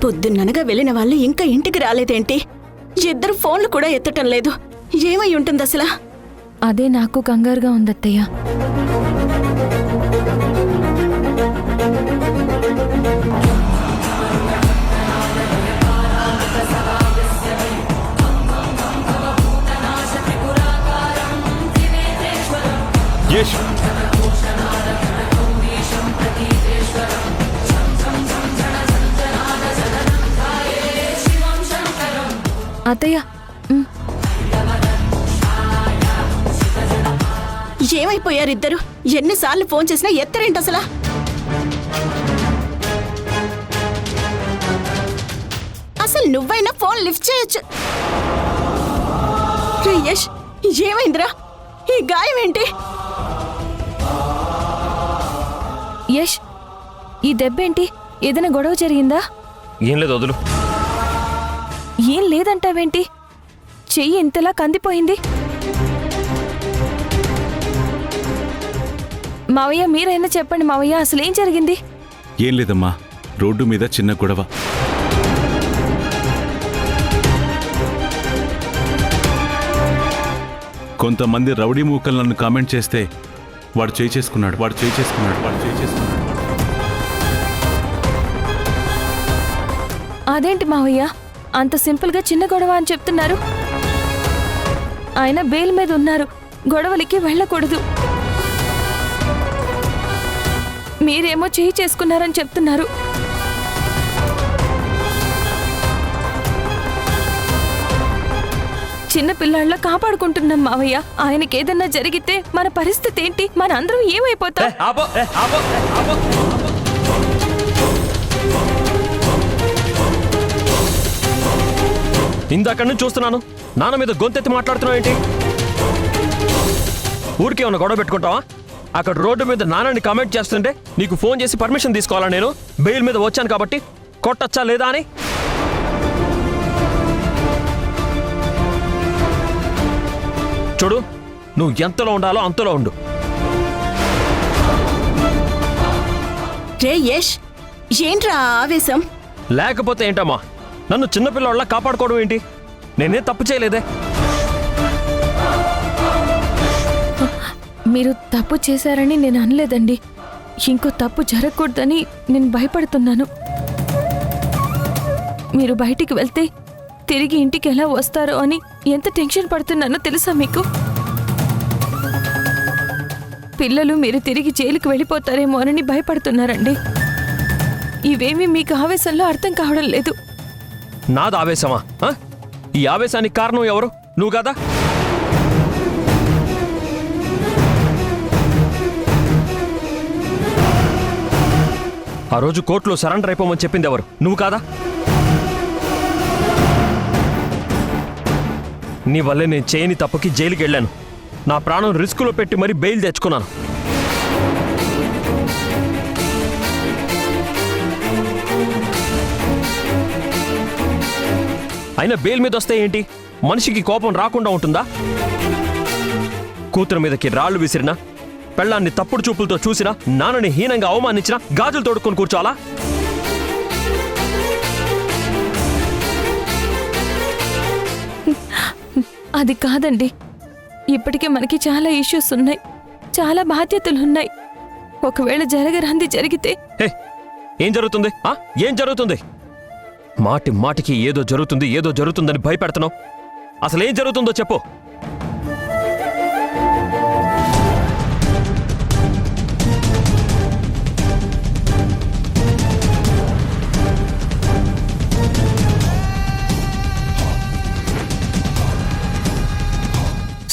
పొద్దున్ననగా వెళ్ళిన వాళ్ళు ఇంకా ఇంటికి రాలేదేంటి? ఇద్దరు ఫోన్లు కూడా ఎత్తటం లేదు. ఏమై ఉంటుంది అసలు? అదే నాకు కంగారుగా ఉందత్తయ్య. అత్తయ్య, ఏమైపోయారు ఇద్దరు? ఎన్నిసార్లు ఫోన్ చేసినా ఎత్తరేంటి అసలు? అసలు నువ్వైనా ఫోన్ లిఫ్ట్ చేయొచ్చు. యష్, ఏమైందిరా? ఈ గాయం ఏంటి? యష్, ఈ దెబ్బేంటి? ఏదైనా గొడవ జరిగిందా? ఏం లేదు, వదులు. ఏం లేదంటావేంటి? చెయ్యి ఇంతలా కందిపోయింది. మావయ్య, మీరైనా చెప్పండి మావయ్య, అసలేం జరిగింది? ఏం లేదమ్మా, రోడ్డు మీద చిన్న గొడవ. కొంతమంది రౌడీ మూకలు నన్ను కామెంట్ చేస్తే వాడు చేయి చేసుకున్నాడు. అదేంటి మావయ్య, అంత సింపుల్గా చిన్న గొడవ అని చెప్తున్నారు? ఆయన బెయిల్ మీద ఉన్నారు, గొడవలకి వెళ్ళకూడదు. మీరేమో చేయి చేసుకున్నారని చెప్తున్నారు. చిన్న పిల్లాళ్ళ కాపాడుకుంటున్నాం మావయ్య. ఆయనకేదన్నా జరిగితే మన పరిస్థితి ఏంటి? మన అందరం ఏమైపోతాం? ఇందాక నుంచి చూస్తున్నాను, నాన్న మీద గొంతెత్తి మాట్లాడుతున్నావు ఏంటి? ఊరికే ఉన్న గొడవ పెట్టుకుంటావా? అక్కడ రోడ్డు మీద నాన్నని కామెంట్ చేస్తుంటే నీకు ఫోన్ చేసి పర్మిషన్ తీసుకోవాలా? నేను బెయిల్ మీద వచ్చాను కాబట్టి కొట్టచ్చా లేదా అని? చూడు, నువ్వు ఎంతలో ఉండాలో అంతలో ఉండు. రే యష్, ఏంట్రా ఆవేశం? లేకపోతే ఏంటమ్మా, నన్ను చిన్నపిల్లవాళ్ళ కాపాడుకోవడం ఏంటి? నేనే తప్పు చేయలేదే. మీరు తప్పు చేశారని నేను అనలేదండి. ఇంకో తప్పు జరగకూడదని నేను భయపడుతున్నాను. మీరు బయటికి వెళ్తే తిరిగి ఇంటికి ఎలా వస్తారో అని ఎంత టెన్షన్ పడుతున్నానో తెలుసా మీకు? పిల్లలు మీరు తిరిగి జైలుకి వెళ్ళిపోతారేమో అని భయపడుతున్నారండి. ఇవేమీ మీకు ఆవేశంలో అర్థం కావడం లేదు. నాది ఆవేశమా? ఈ ఆవేశానికి కారణం ఎవరు? నువ్వు కదా. ఆ రోజు కోర్టులో సరెండర్ అయిపోమని చెప్పింది ఎవరు? నువ్వు కాదా? నీ వల్లే నేను చేయని తప్పుకి జైలుకి వెళ్ళాను. నా ప్రాణం రిస్కులో పెట్టి మరీ బెయిల్ తెచ్చుకున్నాను. అయినా బెయిల్ మీద వస్తే ఏంటి? మనిషికి కోపం రాకుండా ఉంటుందా? కూతురు మీదకి రాళ్లు విసిరినా, పెళ్ళాన్ని తప్పుడు చూపులతో చూసినా, నాన్నని హీనంగా అవమానించినా గాజులు తోడుకొని కూర్చోవాలా? అది కాదండి. ఇప్పటికే మనకి చాలా ఇష్యూస్ ఉన్నాయి, చాలా బాధ్యతలున్నాయి. ఒకవేళ జరగరాంది జరిగితే? ఏం జరుగుతుంది? ఏం జరుగుతుంది? మాటి మాటికి ఏదో జరుగుతుందని భయపెడుతున్నావు. అసలేం జరుగుతుందో చెప్పు.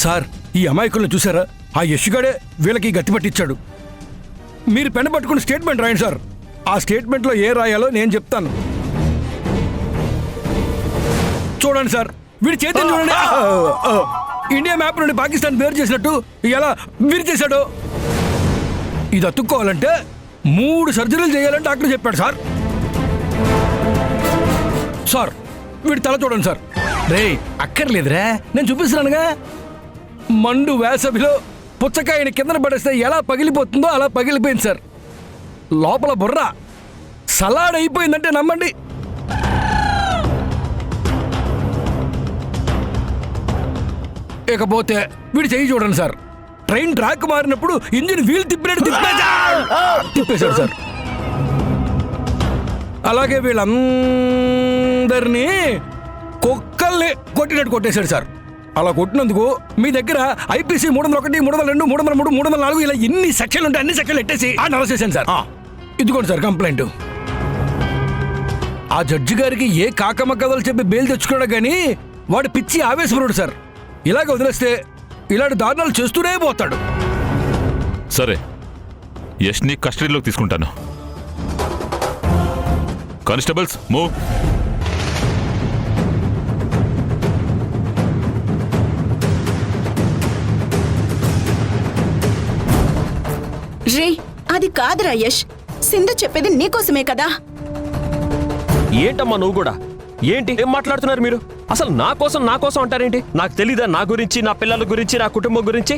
సార్, ఈ అమాయకులను చూసారా? ఆ యష్గాడే వీళ్ళకి గట్టి పట్టించాడు. మీరు పెన్ పట్టుకుని స్టేట్మెంట్ రాయండి సార్. ఆ స్టేట్మెంట్లో ఏ రాయాలో నేను చెప్తాను. చూడండి సార్, వీడి చేతిని చూడండి. ఇండియా మ్యాప్ నుండి పాకిస్తాన్ వేరు చేసినట్టు ఎలా వీరు చేశాడు. ఇది అతుక్కోవాలంటే 3 సర్జరీలు చేయాలని డాక్టర్ చెప్పాడు సార్. సార్, వీడి తల చూడండి సార్. రే, అక్కర్లేదురా, నేను చూపిస్తున్నానుగా. మండు వేసవిలో పుచ్చకాయని కిందన పడేస్తే ఎలా పగిలిపోతుందో అలా పగిలిపోయింది సార్. లోపల బుర్ర సలాడ్ అయిపోయిందంటే నమ్మండి. ఇకపోతే వీడి చెయ్యి చూడండి సార్, ట్రైన్ ట్రాక్ మారినప్పుడు ఇంజిన్ వీల్ తిప్పినట్టు తిప్పేశాడు సార్. అలాగే వీళ్ళందరినీ కుక్కల్ని కొట్టినట్టు కొట్టేశాడు సార్. అలా కొట్టినందుకు మీ దగ్గర ఐపీసీ 301, 302, 303, 304 ఇలా ఎన్ని సెక్షన్లు ఉంటాయి అన్ని సెక్షన్లు ఎట్టేసి అరెస్ట్ చేశాను సార్. ఇదిగోండి సార్ కంప్లైంట్. ఆ జడ్జి గారికి ఏ కాకమ్మ కథలు చెప్పి బెయిల్ తెచ్చుకున్నాడు కానీ వాడు పిచ్చి ఆవేశపరుడు సార్. ఇలాగ వదిలేస్తే ఇలాంటి దారుణాలు చేస్తూనే పోతాడు. సరే, యష్ని కస్టడీలోకి తీసుకుంటాను. Constables move. రే అది కాదురా యష్, సింధు చెప్పేది నీకోసమే కదా. ఏంటమ్మా నువ్వు కూడా? ఏంటి ఏం మాట్లాడుతున్నారు మీరు? అసలు నా కోసం అంటారేంటి? నాకు తెలీదా నా గురించి, నా పిల్లల గురించి, నా కుటుంబం గురించి?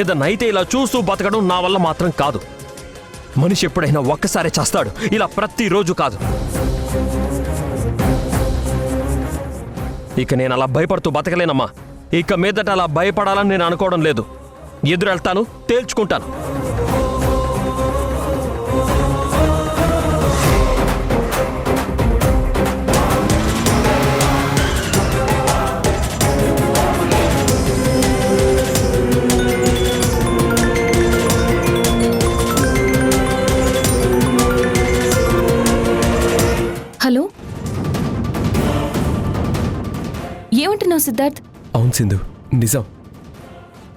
ఏదన్నా అయితే ఇలా చూస్తూ బతకడం నా వల్ల మాత్రం కాదు. మనిషి ఎప్పుడైనా ఒక్కసారి చేస్తాడు, ఇలా ప్రతిరోజు కాదు. ఇక నేను అలా భయపడుతూ బతకలేనమ్మా. ఇక మీదట అలా భయపడాలని నేను అనుకోవడం లేదు. ఎదురెళ్తాను, తేల్చుకుంటాను. హలో, ఏమంటున్నావు సిద్ధార్థ్? అవును సింధు, నిజం.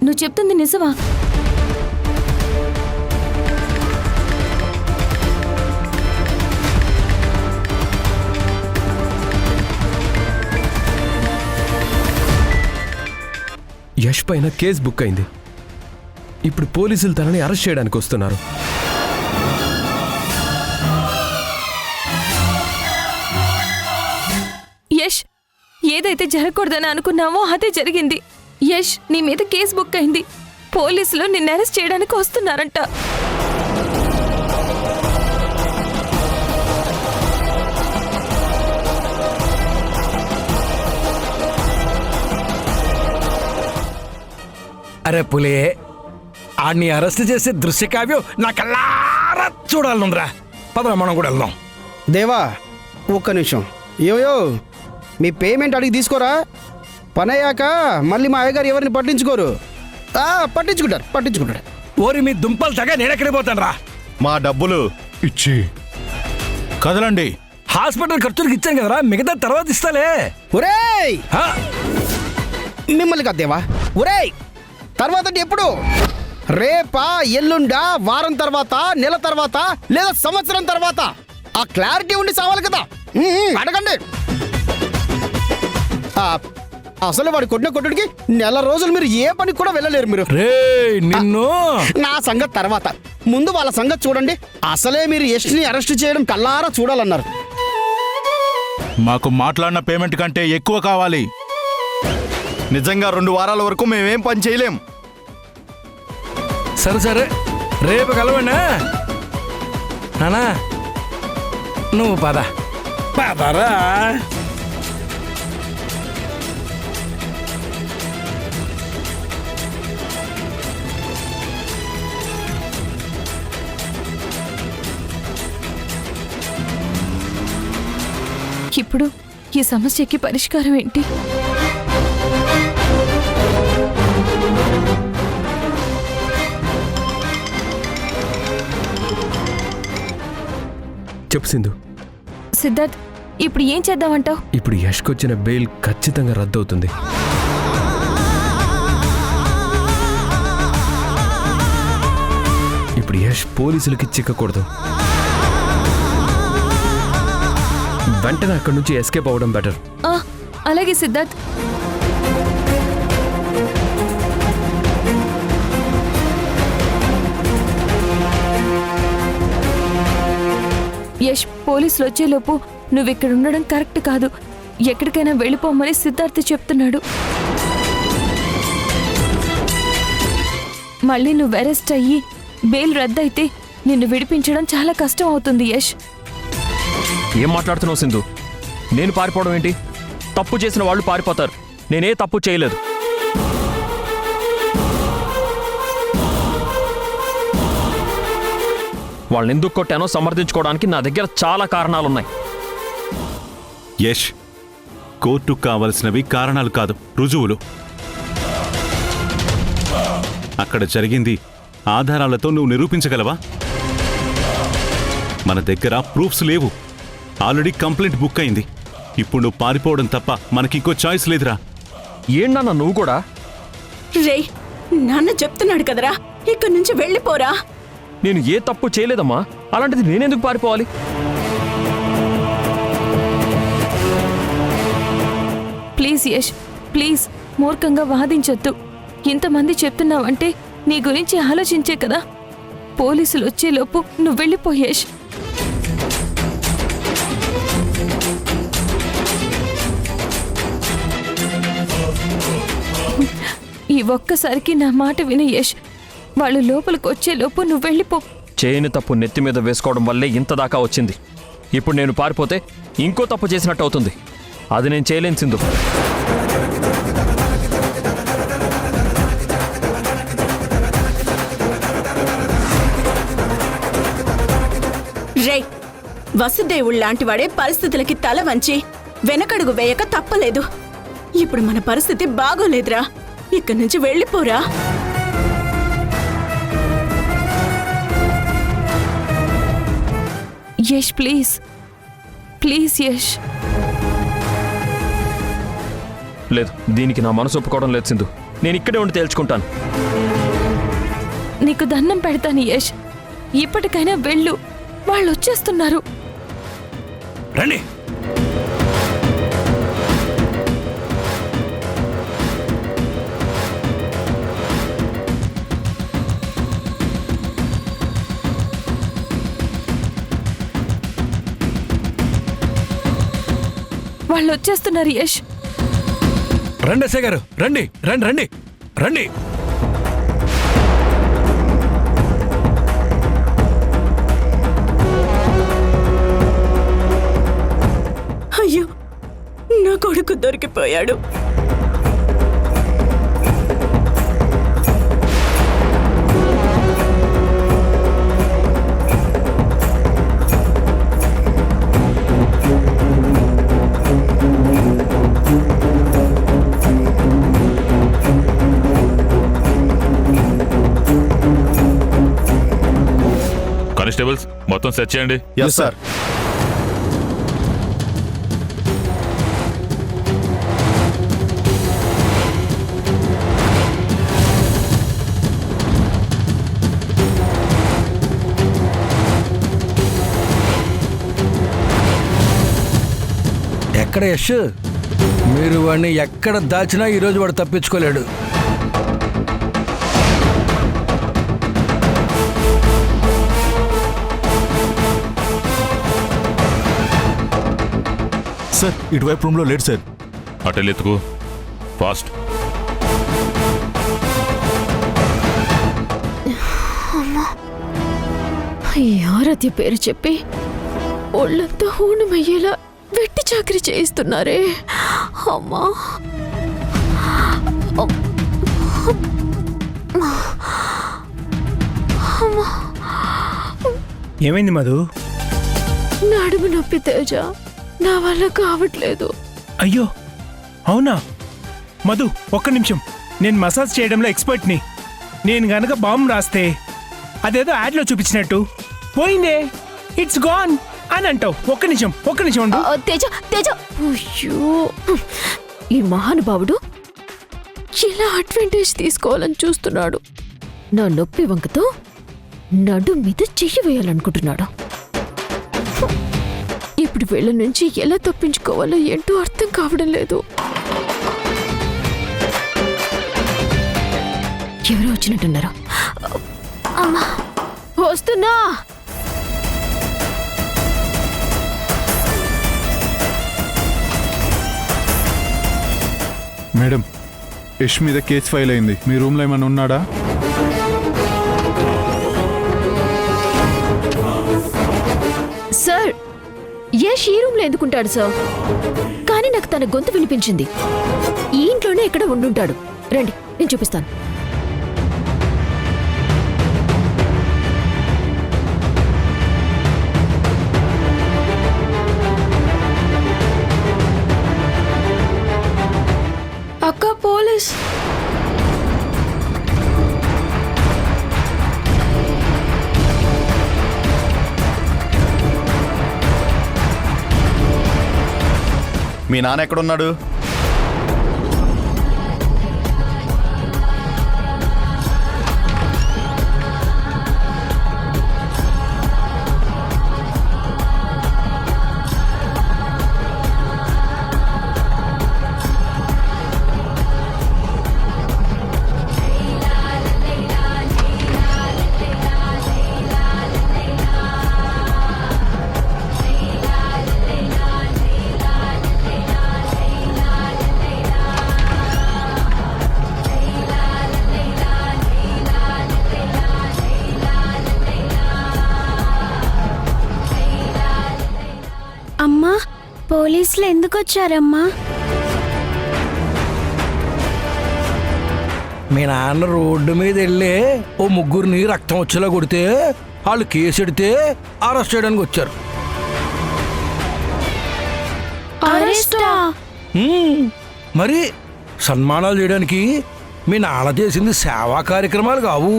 నువ్వు చెప్తుంది నిజమా? యష్ పైన కేసు బుక్ అయింది. ఇప్పుడు పోలీసులు తనని అరెస్ట్ చేయడానికి వస్తున్నారు. యష్, ఏదైతే జరగకూడదని అనుకున్నావో అదే జరిగింది. యష్, నీ మీద కేసు బుక్ అయింది. పోలీసులు నిన్ను అరెస్ట్ చేయడానికి వస్తున్నారంట. అరే పులే, ఆడిని అరెస్ట్ చేసే దృశ్యకావ్యం నా కల్లారా చూడాలనుందిరా. పదరా మనం కూడా వెళ్దాం. దేవా ఒక్క నిమిషం. ఏయో మీ పేమెంట్ అడిగి తీసుకోరా. పని అయ్యాక మళ్ళీ మా అయ్యగారు ఎవరిని పట్టించుకోరు. పట్టించుకుంటారు. ఓరి మీ దుంపలు తగ నేనెక్కడికి పోతాను రా. మా డబ్బులు ఇచ్చి కదలండి. హాస్పిటల్ ఖర్చులకు ఇచ్చాను కదరా, మిగతా తర్వాత ఇస్తాలే. ఒరేయ్ హా? మిమ్మల్ని కాదు దేవా. ఒరేయ్ తర్వాత అంటే ఎప్పుడు? రేపా, ఎల్లుండా, వారం తర్వాత, నెల తర్వాత, లేదా సంవత్సరం తర్వాత? ఆ క్లారిటీ ఉండి సావాలి కదా. అడగండి. అసలు వాడి కొట్టిన కొట్టుడికి నెల రోజులు మీరు ఏ పనికి కూడా వెళ్ళలేరు. మీరు నిన్ను నా సంగతి తర్వాత, ముందు వాళ్ళ సంగతి చూడండి. అసలే మీరు యష్ని అరెస్ట్ చేయడం కల్లారా చూడాలన్నారు. మాకు మాట్లాడిన పేమెంట్ కంటే ఎక్కువ కావాలి. నిజంగా 2 వారాల వరకు మేమేం పని చేయలేం. సరే రేపు కలవండి. నానా నువ్వు పదరా. ఇప్పుడు ఈ సమస్యకి పరిష్కారం ఏంటి? చెప్పు సింధు. సిద్ధార్థ్, ఇప్పుడు ఏం చేద్దామంటావు? ఇప్పుడు యష్కొచ్చిన బెయిల్ ఖచ్చితంగా రద్దవుతుంది. ఇప్పుడు యష్ పోలీసులకి చిక్కకూడదు. వెంటనే అక్కడి నుంచి ఎస్కేప్ అవ్వడం బెటర్. అలాగే సిద్ధార్థ్. యష్, పోలీసులు వచ్చేలోపు నువ్విక్కడ ఉండడం కరెక్ట్ కాదు. ఎక్కడికైనా వెళ్ళిపోమని సిద్ధార్థ్ చెప్తున్నాడు. మళ్ళీ నువ్వు అరెస్ట్ అయ్యి బెయిల్ రద్దయితే నిన్ను విడిపించడం చాలా కష్టం అవుతుంది యష్. ఏం మాట్లాడుతున్నావు సింధు? నేను పారిపోవడం ఏంటి? తప్పు చేసిన వాళ్ళు పారిపోతారు. నేనే తప్పు చేయలేదు. వాళ్ళని ఎందుకు కొట్టానో సమర్థించుకోవడానికి నా దగ్గర చాలా కారణాలున్నాయి. యష్, కోర్టుకు కావలసినవి కారణాలు కాదు, రుజువులు. అక్కడ జరిగింది ఆధారాలతో నువ్వు నిరూపించగలవా? మన దగ్గర ప్రూఫ్స్ లేవు. ఆల్రెడీ కంప్లైంట్ బుక్ అయింది. ఇప్పుడు నువ్వు పారిపోవడం తప్ప మనకింకో చాయిస్ లేదురా. ఏంటన్నా నువ్వు కూడా? రే, నాన్న చెప్తున్నాడు కదరా, ఇక్కడి నుంచి వెళ్ళిపోరా. నేను ఏ తప్పు చేయలేదమ్మా. అలాంటిది నేనెందుకు పారిపోవాలి? ప్లీజ్ యష్, ప్లీజ్ మూర్ఖంగా వాదించొద్దు. ఇంతమంది చెప్తున్నావంటే నీ గురించి ఆలోచించే కదా. పోలీసులు వచ్చేలోపు నువ్వు వెళ్ళిపో యష్. ఈ ఒక్కసారికి నా మాట విను యష్. వాళ్ళు లోపలికి వచ్చేలోపు నువ్వు వెళ్ళిపో. చేయని తప్పు నెత్తి మీద వేసుకోవడం వల్లే ఇంత దాకా వచ్చింది. ఇప్పుడు నేను పారిపోతే ఇంకో తప్పు చేసినట్టు అవుతుంది. అది నేను చేయలేను సింధు. రే, వసుదేవుడు లాంటివాడే పరిస్థితులకి తల వంచి వెనకడుగు వేయక తప్పలేదు. ఇప్పుడు మన పరిస్థితి బాగోలేదురా. ఇక్కడి నుంచి వెళ్ళిపోరా. Yash please, please Yash. లేదు, దీనికి నా మనసు ఒప్పుకోవడం లేదు సింధు. నేను ఇక్కడే ఉండి తేల్చుకుంటాను. నీకు దండం పెడతాను యష్. ఇప్పటికైనా వెళ్ళు, వాళ్ళు వచ్చేస్తున్నారు. రండి. వాళ్ళు వచ్చేస్తున్నారు యష్. రండి ఎస్ఐ గారు, రండి రండి రండి రండి. అయ్యో, నా కొడుకు దొరికిపోయాడు. కానిస్టేబుల్స్ మొత్తం సెర్చ్ చేయండి. Yes sir. ఎక్కడ యష్? మీరు వాడిని ఎక్కడ దాచినా ఈరోజు వాడు తప్పించుకోలేడు. సార్, ఇటువైపు రూమ్లో లేడు సార్. అటెళ్ళెత్తుకు ఫాస్ట్. ఈ ఆరాధ్య పేరు చెప్పి ఒళ్ళంతా హూణమయ్యేలా వెట్టి చాకరీ చేయిస్తున్నారే. అమ్మా, ఏమైంది మధు? నడుము నొప్పి తేజ, నా వల్ల కావట్లేదు. అయ్యో అవునా మధు, ఒక్క నిమిషం. నేను మసాజ్ చేయడంలో ఎక్స్పర్ట్ని. నేను గనక బాంబు రాస్తే అదేదో యాడ్లో చూపించినట్టు పోయిందే, ఇట్స్ గాన్ అని అంటావు. ఒక్క నిమిషం ఉండు. తేజ తేజ, అయ్యో, ఈ మహానుభావుడు ఎలా అడ్వాంటేజ్ తీసుకోవాలని చూస్తున్నాడు. నా నొప్పి వంకతో నడు మీద చెయ్యి వేయాలనుకుంటున్నాడు. ఇప్పుడు వీళ్ళ నుంచి ఎలా తప్పించుకోవాలో ఏంటో అర్థం కావడం లేదు. ఎవరో వచ్చినట్టున్నారు. అమ్మా, వస్తున్నా. మేడం, యష్ మీద కేసు ఫైల్ అయింది. మీ రూమ్లో ఏమైనా ఉన్నాడా? సార్, యష్ ఈ రూమ్లో ఎందుకుంటాడు సార్? కానీ నాకు తన గొంతు వినిపించింది. ఈ ఇంట్లోనే ఎక్కడ ఉండుంటాడు. రండి, నేను చూపిస్తాను. అక్క, పోలీస్. మీ నాన్న ఎక్కడున్నాడు? అమ్మా, పోలీసులు ఎందుకు వచ్చారమ్మా? మీ నాన్న రోడ్డు మీద వెళ్ళి ఓ ముగ్గురిని రక్తం వచ్చేలా కొడితే వాళ్ళు కేసు ఎడితే అరెస్ట్ చేయడానికి వచ్చారు. అరెస్టా? మరి సన్మానాలు చేయడానికి మీ నాన్న చేసింది సేవా కార్యక్రమాలు కావు.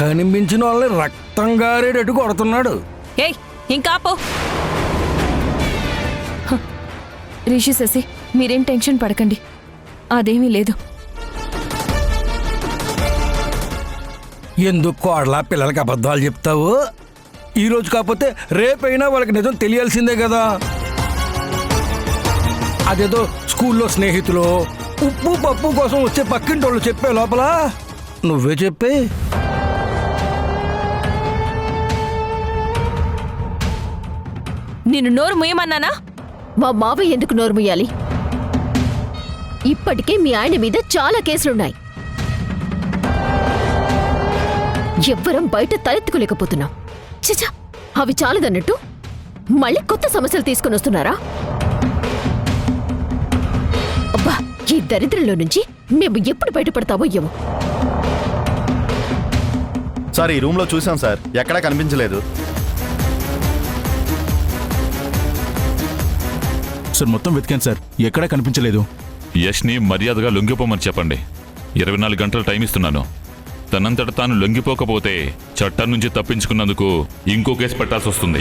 కనిపించిన వాళ్ళని రక్తం గారేటట్టు కొడుతున్నాడు. ఏయ్, ఇంకాపో. రిషి, శశి, మీరేం టెన్షన్ పడకండి. అదేమీ లేదు. ఎందుకు కోడలా పిల్లలకి అబద్ధాలు చెప్తావు? ఈరోజు కాకపోతే రేపైనా వాళ్ళకి నిజం తెలియాల్సిందే కదా. అదేదో స్కూల్లో స్నేహితులు ఉప్పు పప్పు కోసం వచ్చే పక్కింటి వాళ్ళు చెప్పే లోపల నువ్వే చెప్పే. నిన్ను నోరు ముయ్యమన్నానా? మా మావయ్య ఎందుకు నోరు ముయ్యాలి? ఇప్పటికే మీ ఆయన మీద చాలా కేసులున్నాయి. ఎవ్వరం బయట తలెత్తుకోలేకపోతున్నాం. చచ్చా, అవి చాలదన్నట్టు మళ్ళీ కొత్త సమస్యలు తీసుకుని వస్తున్నారా? అబ్బా, ఈ దరిద్రంలో నుంచి మేము ఎప్పుడు బయటపడతామో ఏమో. సార్, ఈ రూమ్లో చూసాం సార్, ఎక్కడా కనిపించలేదు. సార్ మొత్తం వెతికాను సార్, ఎక్కడా కనిపించలేదు. యష్ని మర్యాదగా లొంగిపోమని చెప్పండి. 24 గంటలు టైం ఇస్తున్నాను. తనంతట తాను లొంగిపోకపోతే చట్టం నుంచి తప్పించుకున్నందుకు ఇంకో కేసు పెట్టాల్సి వస్తుంది.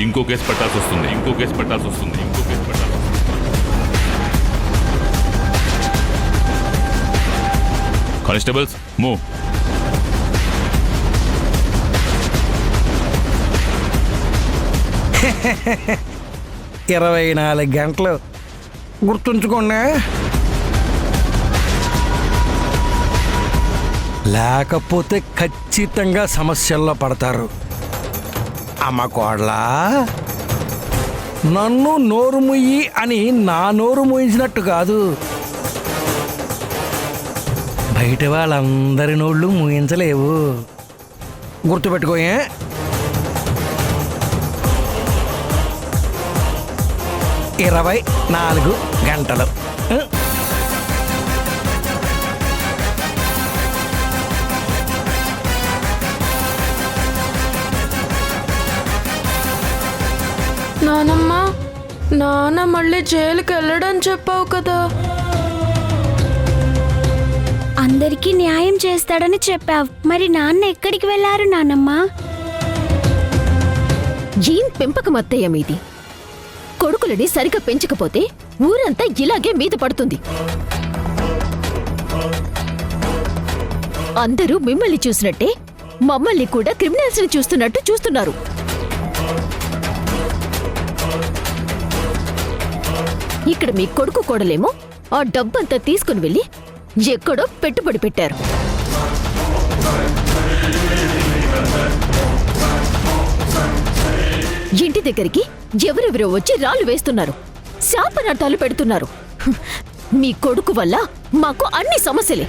Constables, move. ఇరవై 24 గంటలు గుర్తుంచుకోండి. లేకపోతే ఖచ్చితంగా సమస్యల్లో పడతారు. అమ్మ కోడలా, నన్ను నోరు ముయ్యి అని నా నోరు మూయించినట్టు కాదు, బయట వాళ్ళందరి నోళ్ళు మూయించలేవు. గుర్తుపెట్టుకోయే. ఇరవై 24 గంటలు. నానమ్మ, నాన్న మళ్ళీ జైలుకి వెళ్ళడం చెప్పావు కదా. అందరికీ న్యాయం చేస్తాడని చెప్పావు. మరి నాన్న ఎక్కడికి వెళ్ళారు నానమ్మ? ఏం పెంపకం అత్తయ్య మీది. కొడుకులని సరిగా పెంచకపోతే ఊరంతా ఇలాగే మీద పడుతుంది. అందరూ మిమ్మల్ని చూసినట్టే మమ్మల్ని కూడా క్రిమినల్స్ ని చూస్తున్నట్టు చూస్తున్నారు. ఇక్కడ మీ కొడుకు కోడలేమో ఆ డబ్బంతా తీసుకుని వెళ్ళి ఎక్కడో పెట్టుబడి పెట్టారు. ఇంటి దగ్గరికి ఎవరెవరో వచ్చి రాళ్ళు వేస్తున్నారు, శాపనార్థాలు పెడుతున్నారు. మీ కొడుకు వల్ల మాకు అన్ని సమస్యలే.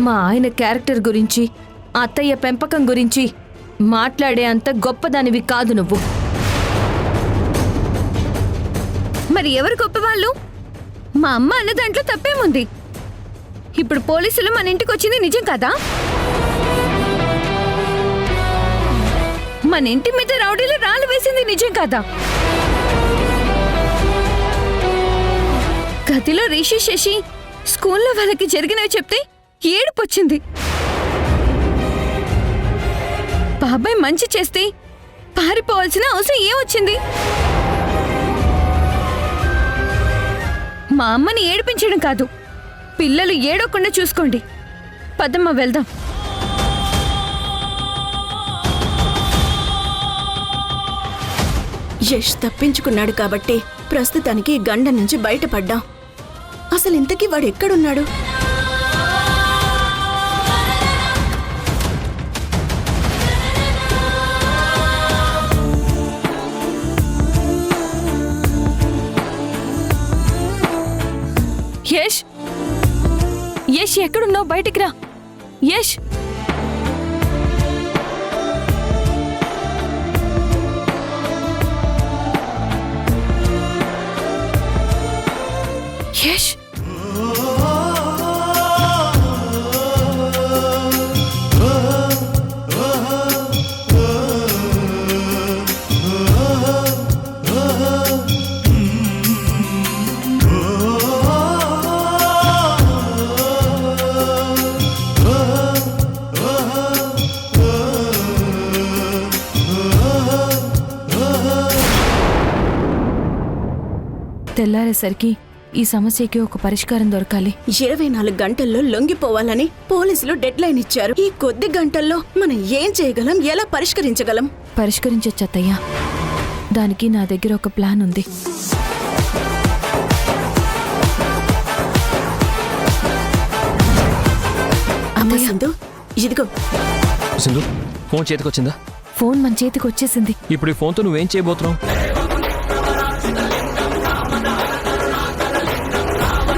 మా ఆయన క్యారెక్టర్ గురించి అత్తయ్య పెంపకం గురించి మాట్లాడే అంత గొప్పదానివి కాదు నువ్వు. మరి ఎవరు గొప్పవాళ్ళు? మా అమ్మ అన్న దాంట్లో తప్పేముంది? ఇప్పుడు పోలీసులు మన ఇంటికి వచ్చింది నిజం కదా? మన ఇంటి మీద రౌడీలు రాళ్ళు వేసింది నిజం కదా? గదిలో రిషి శశి స్కూల్లో వాళ్ళకి జరిగినవి చెప్తే ఏడుపొచ్చింది. బాబాయ్ మంచి చేస్తే పారిపోవాల్సిన అవసరం ఏమొచ్చింది? మా అమ్మని ఏడిపించడం కాదు, పిల్లలు ఏడవకుండా చూసుకోండి. పదమ్మ వెళ్దాం. యష్ తప్పించుకున్నాడు కాబట్టి ప్రస్తుతానికి ఈ గండ నుంచి బయటపడ్డాం. అసలు ఇంతకీ వాడు ఎక్కడున్నాడు? యష్, యష్ ఎక్కడున్నావు? బయటికి రా యష్. యష్, తెల్లారేసరికి ఈ సమస్యకి ఒక పరిష్కారం దొరకాలి. 24 గంటల్లో లొంగిపోవాలని పోలీసులు డెడ్ లైన్ ఇచ్చారు. ఈ కొద్ది గంటల్లో మనం ఏం చేయగలం? ఎలా పరిష్కరించగలం? పరిష్కరించొచ్చు అత్తయ్య. దానికి నా దగ్గర ఒక ప్లాన్ ఉంది. అమ్మ సింధు, ఇదిగో. సింధు, ఫోన్ చేతికొచ్చిందా? ఫోన్ మన చేతికి వచ్చేసింది. ఇప్పుడు ఈ ఫోన్తో నువ్వేం చేయబోతున్నావు?